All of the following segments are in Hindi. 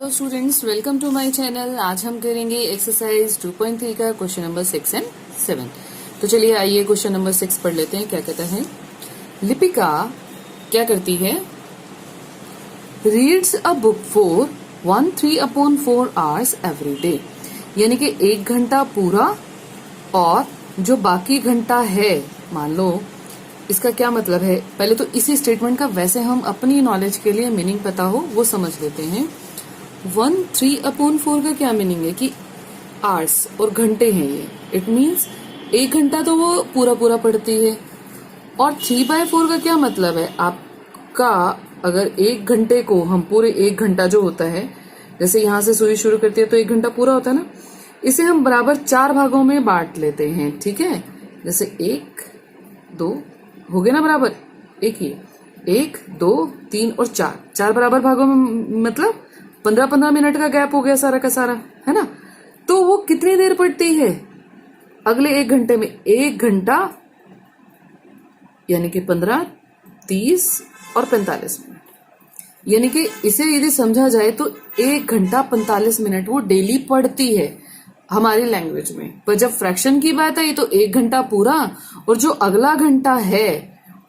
Hello students, welcome to my channel. आज हम करेंगे एक्सरसाइज 2.3 का क्वेश्चन नंबर 6 एंड 7। तो चलिए आइए क्वेश्चन नंबर 6 पढ़ लेते हैं। क्या कहता है, लिपिका क्या करती है, reads a book for 1/3/4 hours every day, यानी कि 1 घंटा पूरा और जो बाकी घंटा है, मान लो इसका क्या मतलब है। पहले तो इसी स्टेटमेंट का वैसे हम अपनी नॉलेज के लिए मीनिंग पता हो वो समझ लेते हैं। 1/3/4 का क्या मीनिंग है कि आवर्स और घंटे हैं ये। इट मीन्स 1 घंटा तो वो पूरा पूरा पढ़ती है। और 3/4 का क्या मतलब है आपका, अगर 1 घंटे को हम पूरे 1 घंटा जो होता है, जैसे यहां से सुई शुरू करती है तो 1 घंटा पूरा होता है ना, इसे हम बराबर 4 भागों में बांट लेते हैं। ठीक है, जैसे 1 2 हो गए ना बराबर, एक ही 1 2 3 और 4 बराबर भागों में, मतलब 15-15 मिनट का गैप हो गया सारा का सारा, है ना। तो वो कितनी देर पढ़ती है अगले 1 घंटे में? 1 घंटा यानी कि 15, 30 और 45 मिनट। यानी कि इसे यदि समझा जाए तो 1 घंटा 45 मिनट वो डेली पढ़ती है हमारी लैंग्वेज में। पर जब फ्रैक्शन की बात आई तो 1 घंटा पूरा और जो अगला घंटा है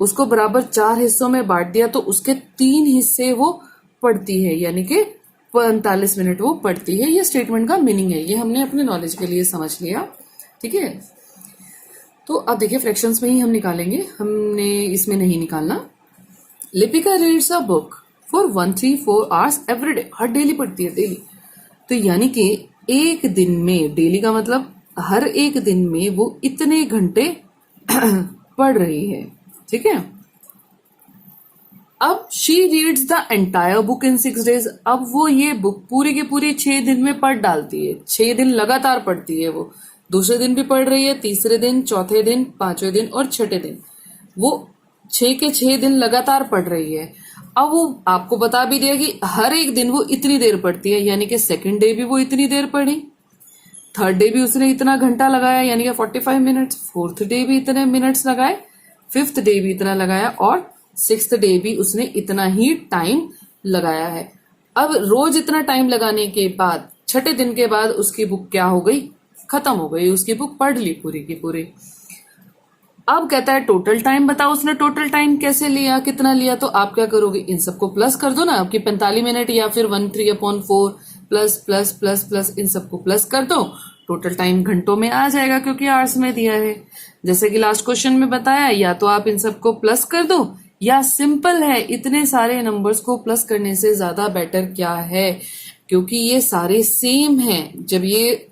उसको बराबर 4 हिस्सों में बांट दिया, तो उसके 3 हिस्से वो पढ़ती है, यानी कि 45 मिनट वो पढ़ती है। ये स्टेटमेंट का मीनिंग है, ये हमने अपने नॉलेज के लिए समझ लिया। ठीक है, तो अब देखिए फ्रैक्शंस में ही हम निकालेंगे, हमने इसमें नहीं निकालना। Lipika reads a book for 1/3/4 hours every day, her daily पढ़ती है, डेली। तो यानी कि एक दिन में, डेली का मतलब हर एक दिन में वो इतने घंटे पढ़ रही है। ठीक है, अब she reads the entire book in 6 days. अब वो ये बुक पूरी के पूरी 6 दिन में पढ़ डालती है। 6 दिन लगातार पढ़ती है वो। दूसरे दिन भी पढ़ रही है, तीसरे दिन, चौथे दिन, पांचवें दिन और छठे दिन, वो 6 के 6 दिन लगातार पढ़ रही है। अब वो आपको बता भी दिया कि हर एक दिन वो इतनी देर पढ़ती है, यानी कि सेकंड डे भी वो इतनी देर पढ़ी, थर्ड डे भी उसने इतना घंटा लगाया यानी कि 45 मिनट्स, फोर्थ डे भी इतने मिनट्स लगाए, फिफ्थ डे भी इतना लगाया और सिक्स्थ डे भी उसने इतना ही टाइम लगाया है। अब रोज इतना टाइम लगाने के बाद छठे दिन के बाद उसकी बुक क्या हो गई, खत्म हो गई, उसकी बुक पढ़ ली पूरी की पूरी। अब कहता है टोटल टाइम बताओ, उसने टोटल टाइम कैसे लिया, कितना लिया। तो आप क्या करोगे, इन सबको प्लस कर दो ना, आपकी 45 मिनट या फिर 1/3/4 प्लस प्लस प्लस प्लस, इन सबको प्लस कर दो। टोटल टाइम घंटों में आ जाएगा क्योंकि आवर्स में दिया है। जैसे कि लास्ट क्वेश्चन में बताया, या तो आप इन सबको प्लस कर दो, या सिंपल है, इतने सारे नंबर्स को प्लस करने से ज्यादा बेटर क्या है, क्योंकि ये सारे सेम हैं। जब ये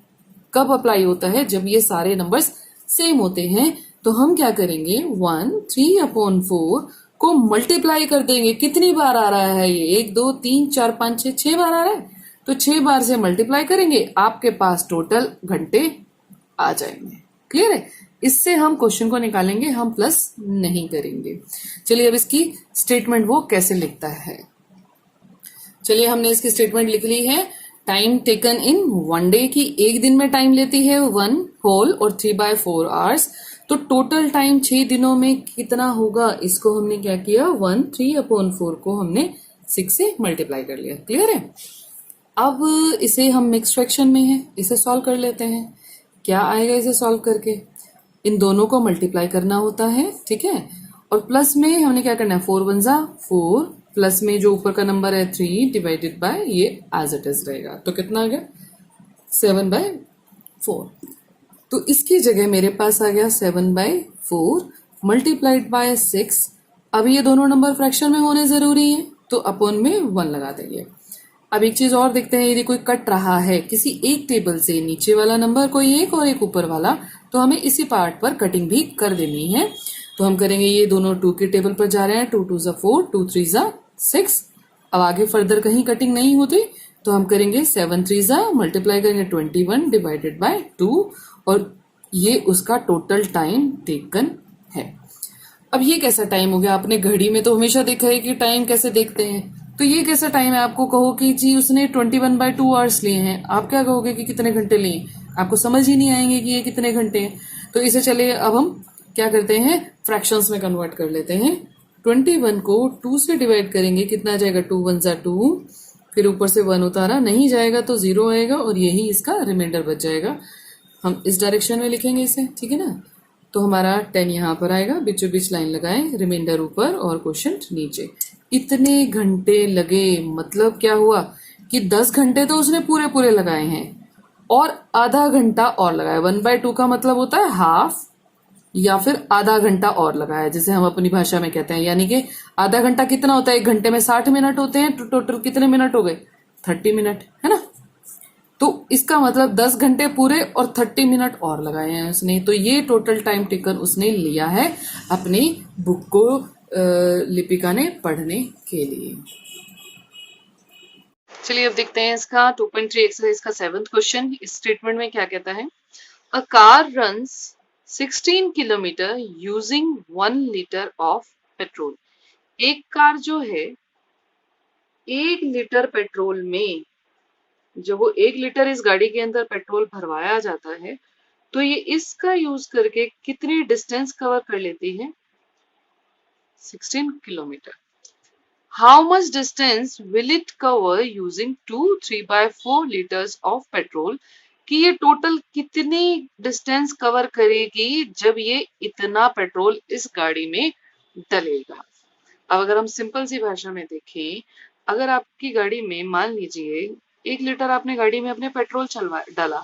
कब अप्लाई होता है, जब ये सारे नंबर्स सेम होते हैं। तो हम क्या करेंगे, 1/3/4 को मल्टीप्लाई कर देंगे। कितनी बार आ रहा है ये, 1 2 3 4 5 6, 6 बार आ रहा है, तो 6 बार से मल्टीप्लाई करेंगे, आपके पास टोटल घंटे आ जाएंगे। क्लियर है, इससे हम क्वेश्चन को निकालेंगे, हम प्लस नहीं करेंगे। चलिए अब इसकी स्टेटमेंट वो कैसे लिखता है। चलिए हमने इसकी स्टेटमेंट लिख ली है। टाइम टेकन इन 1 डे, की एक दिन में टाइम लेती है 1 होल और 3/4 आवर्स। तो टोटल टाइम 6 दिनों में कितना होगा, इसको हमने क्या किया, 1/3/4 को हमने 6 से मल्टीप्लाई कर लिया। क्लियर है, अब इसे हम मिक्स फ्रैक्शन में है, इसे सॉल्व कर लेते हैं। क्या आएगा इसे सॉल्व करके, इन दोनों को मल्टीप्लाई करना होता है। ठीक है, और प्लस में हमने क्या करना है, 4 1 जा 4, प्लस में जो ऊपर का नंबर है 3 डिवाइडेड बाय ये एज इट इज रहेगा। तो कितना आ गया, 7/4। तो इसकी जगह मेरे पास आ गया 7/4 मल्टीप्लाइड बाय 6। अब ये दोनों नंबर फ्रैक्शन में होने जरूरी है, तो अपॉन में 1 लगा देंगे। अब एक चीज और देखते हैं, यदि कोई कट रहा है किसी एक टेबल से, नीचे वाला नंबर कोई एक और एक ऊपर वाला, तो हमें इसी पार्ट पर कटिंग भी कर देनी है। तो हम करेंगे, ये दोनों 2 के टेबल पर जा रहे हैं, 2 2 जा 4, 2 3 जा 6। अब आगे फर्दर कहीं कटिंग नहीं होती, तो हम करेंगे 7 3 जा मल्टीप्लाई करेंगे 21 डिवाइडेड बाय 2, और ये उसका टोटल टाइम टेकन है। अब ये कैसा टाइम हो गया, आपने घड़ी में तो हमेशा देखा है कि टाइम कैसे देखते हैं, तो ये कैसा टाइम है। आपको कहो कि जी उसने 21/2 आवर्स लिए हैं, आप क्या कहोगे कि कितने घंटे लिए, आपको समझ ही नहीं आएंगे कि ये कितने घंटे हैं। तो इसे चलिए अब हम क्या करते हैं, फ्रैक्शंस में कन्वर्ट कर लेते हैं। 21 को 2 से डिवाइड करेंगे, कितना आ जाएगा, 2 1 जा 2, फिर ऊपर से 1 उतारा, नहीं जाएगा तो 0 आएगा और यही इसका रिमाइंडर बच जाएगा। हम इस डायरेक्शन में लिखेंगे इसे, ठीक है ना। तो हमारा 10 यहाँ पर आएगा, बीचों बीच लाइन लगाएं, रिमाइंडर ऊपर और क्वोशिएंट नीचे। इतने घंटे लगे, मतलब क्या हुआ कि 10 घंटे तो उसने पूरे पूरे लगाए हैं और आधा घंटा और लगाया। 1/2 का मतलब होता है हाफ, या फिर आधा घंटा और लगाया, जैसे हम अपनी भाषा में कहते हैं। यानी कि आधा घंटा कितना होता है, 1 घंटे में 60 मिनट होते हैं, तो टोटल कितने मिनट हो गए, 30 मिनट, है ना। तो इसका मतलब 10 घंटे पूरे और 30 मिनट और लगाए हैं उसने। तो ये टोटल टाइम टेकन उसने लिया है अपनी बुक को लिपिका ने पढ़ने के लिए। चलिए अब देखते हैं इसका 2.3 एक्सरसाइज का 7th क्वेश्चन। इस स्टेटमेंट में क्या कहता है, a car runs 16 kilometre using 1 litre of petrol. एक कार जो है 1 लीटर पेट्रोल में, जब वो 1 लीटर इस गाड़ी के अंदर पेट्रोल भरवाया जाता है, तो ये इसका यूज करके कितनी डिस्टेंस कवर कर लेती है, 16 kilometre. How much distance will it cover using 2 3/4 litres of petrol, कि ये टोटल कितनी डिस्टेंस कवर करेगी जब ये इतना पेट्रोल इस गाड़ी में डलेगा। अब अगर हम सिंपल सी भाषा में देखें, अगर आपकी गाड़ी में मान लीजिए 1 लीटर आपने गाड़ी में अपने पेट्रोल चलवा डाला,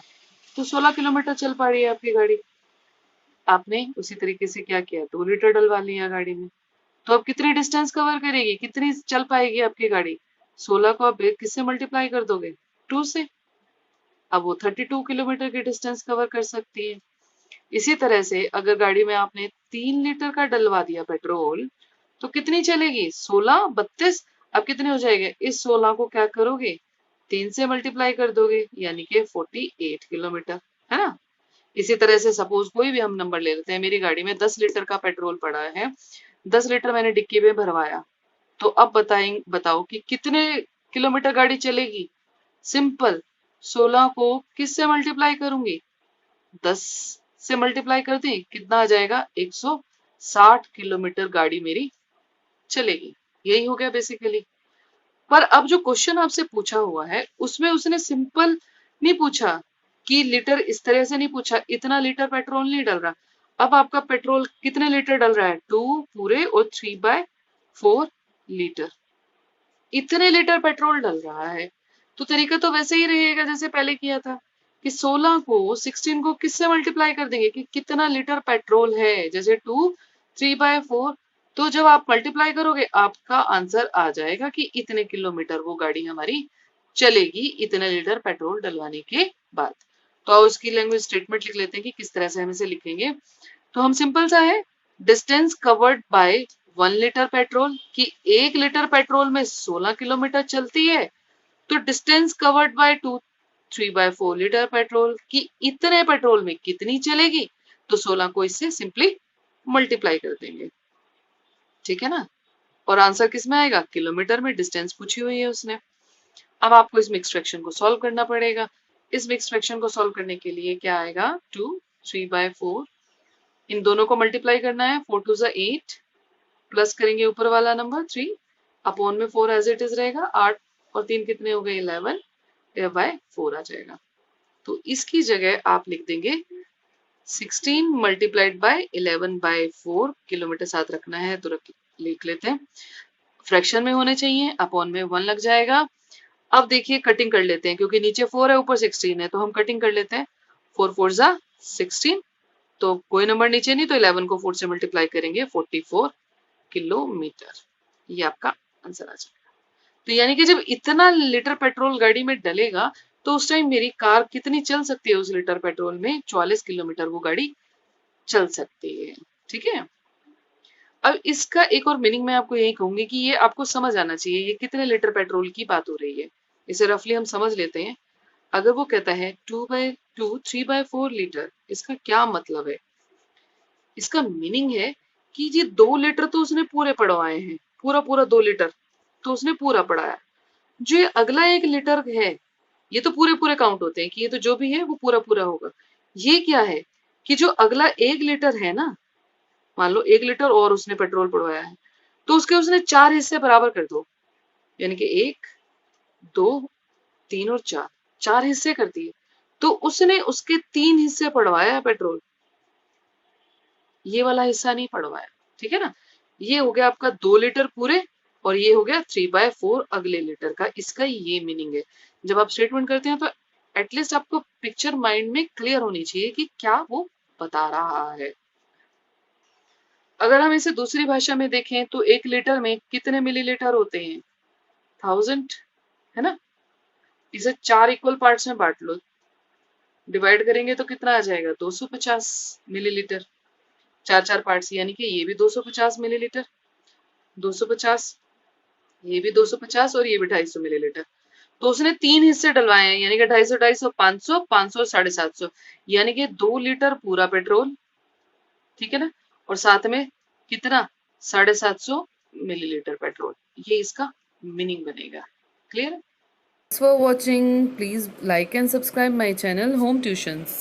तो 16 किलोमीटर चल पा रही है आपकी गाड़ी। आपने उसी तरीके से क्या किया, 2 लीटर डलवा लिया गाड़ी में, तो अब कितनी डिस्टेंस कवर करेगी, कितनी चल पाएगी आपकी गाड़ी। 16 को आप किससे मल्टीप्लाई कर दोगे, 2 से। अब वो 32 किलोमीटर की डिस्टेंस कवर कर सकती है। इसी तरह से अगर गाड़ी में आपने 3 लीटर का डलवा दिया पेट्रोल, तो कितनी चलेगी, 16 32। अब कितने हो जाएंगे, इस 16 को क्या करोगे, 3 से मल्टीप्लाई कर दोगे, यानी कि 48 किलोमीटर, है ना। इसी तरह से सपोज कोई भी हम नंबर ले लेते हैं, मेरी गाड़ी में 10 लीटर का पेट्रोल पड़ा है, 10 लीटर मैंने डिक्की में भरवाया, तो अब बताओ कि कितने किलोमीटर गाड़ी चलेगी। सिंपल, 16 को किससे मल्टीप्लाई करूंगी, 10 से मल्टीप्लाई कर दी, कितना आ जाएगा, 160 किलोमीटर गाड़ी मेरी चलेगी। यही हो गया बेसिकली। पर अब जो क्वेश्चन आपसे पूछा हुआ है उसमें उसने सिंपल नहीं पूछा कि लीटर, इस तरह से नहीं पूछा, इतना लीटर पेट्रोल नहीं डल रहा। अब आपका पेट्रोल कितने लीटर डल रहा है, 2 पूरे और 3/4 लीटर, इतने लीटर पेट्रोल डल रहा है। तो तरीका तो वैसे ही रहेगा जैसे पहले किया था, कि 16 को 16 को किससे मल्टीप्लाई कर देंगे कि कितना लीटर पेट्रोल है, जैसे 2 3/4। तो जब आप मल्टीप्लाई करोगे आपका आंसर आ जाएगा कि इतने किलोमीटर वो गाड़ी हमारी चलेगी इतने लीटर पेट्रोल डलवाने के बाद। तो आओ उसकी लैंग्वेज स्टेटमेंट लिख लेते हैं कि किस तरह से हम इसे लिखेंगे। तो हम सिंपल सा है, distance covered by 1 litre petrol, कि 1 लीटर पेट्रोल में 16 किलोमीटर चलती है, तो distance covered by 2 3/4 litre petrol, कि इतने पेट्रोल में कितनी चलेगी, तो 16 को इससे सिंपली मल्टीप्लाई कर देंगे, ठीक है ना। और आंसर किस में आएगा, किलोमीटर में, डिस्टेंस पूछी हुई है उसने। अब आपको इस मिक्स फ्रैक्शन को सॉल्व करना पड़ेगा। इस मिक्स फ्रैक्शन को सॉल्व करने के लिए क्या आएगा, 2 3/4, इन दोनों को मल्टीप्लाई करना है, 4 2 8, प्लस करेंगे ऊपर वाला नंबर 3, अपॉन में 4 एज इट इज रहेगा, 8 और 3 कितने हो गए, 11, बाय 4 आ जाएगा। तो इसकी जगह आप लिख देंगे 16 मल्टीप्लाइड बाय 11/4, किलोमीटर साथ रखना है तो लिख लेते हैं, फ्रैक्शन में होने चाहिए, अपॉन में 1 लग जाएगा। अब देखिए कटिंग कर लेते हैं, क्योंकि नीचे 4 है ऊपर 16 है, तो हम कटिंग कर लेते हैं। 4 4 16, तो कोई नंबर नीचे नहीं, तो 11 को 4 से मल्टीप्लाई करेंगे, 44 किलोमीटर, ये आपका आंसर आ जाएगा। तो यानी कि जब इतना लीटर पेट्रोल गाड़ी में डलेगा, तो उस टाइम मेरी कार कितनी चल सकती है, उस लीटर पेट्रोल में 44 किलोमीटर वो गाड़ी चल सकती है, ठीक है। अब इसका एक और मीनिंग मैं आपको यही कहूंगी कि ये आपको समझ आना चाहिए, ये कितने लीटर पेट्रोल की बात हो रही है, इसे रफली हम समझ लेते हैं। अगर वो कहता है 2/2 3/4 लीटर, इसका क्या मतलब है, इसका मीनिंग है कि ये 2 लीटर तो उसने पूरे पड़वाए हैं, पूरा पूरा 2 लीटर तो उसने पूरा पढ़ाया। जो ये अगला 1 लीटर है, ये तो पूरे पूरे काउंट होते हैं कि ये तो जो भी है वो पूरा पूरा होगा। ये क्या है कि जो अगला 1 लीटर है ना, मान लो 1 लीटर और उसने पेट्रोल पड़वाया है, तो उसके उसने 4 हिस्से बराबर कर दो, यानी कि 1 2, 3 और 4, 4 हिस्से कर दिए। तो उसने उसके 3 हिस्से पड़वाया पेट्रोल, ये वाला हिस्सा नहीं पड़वाया। ठीक है ना। ये हो गया आपका 2 लीटर पूरे, और ये हो गया 3/4 अगले लीटर का। इसका ये मीनिंग है। जब आप स्टेटमेंट करते हैं तो एटलीस्ट आपको पिक्चर माइंड में क्लियर होनी चाहिए कि क्या वो बता रहा है। अगर हम इसे दूसरी भाषा में देखें तो 1 लीटर में कितने मिलीलीटर होते हैं? 1000, है ना। इसे 4 इक्वल पार्ट्स में बांट लो, डिवाइड करेंगे तो कितना आ जाएगा? 250 मिलीलीटर। 4 पार्ट्स, यानी कि ये भी 250 मिलीलीटर, 250, ये भी 250 और ये भी 250 मिलीलीटर। तो उसने 3 हिस्से डलवाए हैं, यानी कि 250, 250, 500, 500 और 750, यानी कि 2 लीटर पूरा पेट्रोल। ठीक है ना। और साथ में कितना? 750 मिलीलीटर पेट्रोल। ये इसका मीनिंग बनेगा। Clear? Thanks for watching. Please like and subscribe my channel Home Tuitions.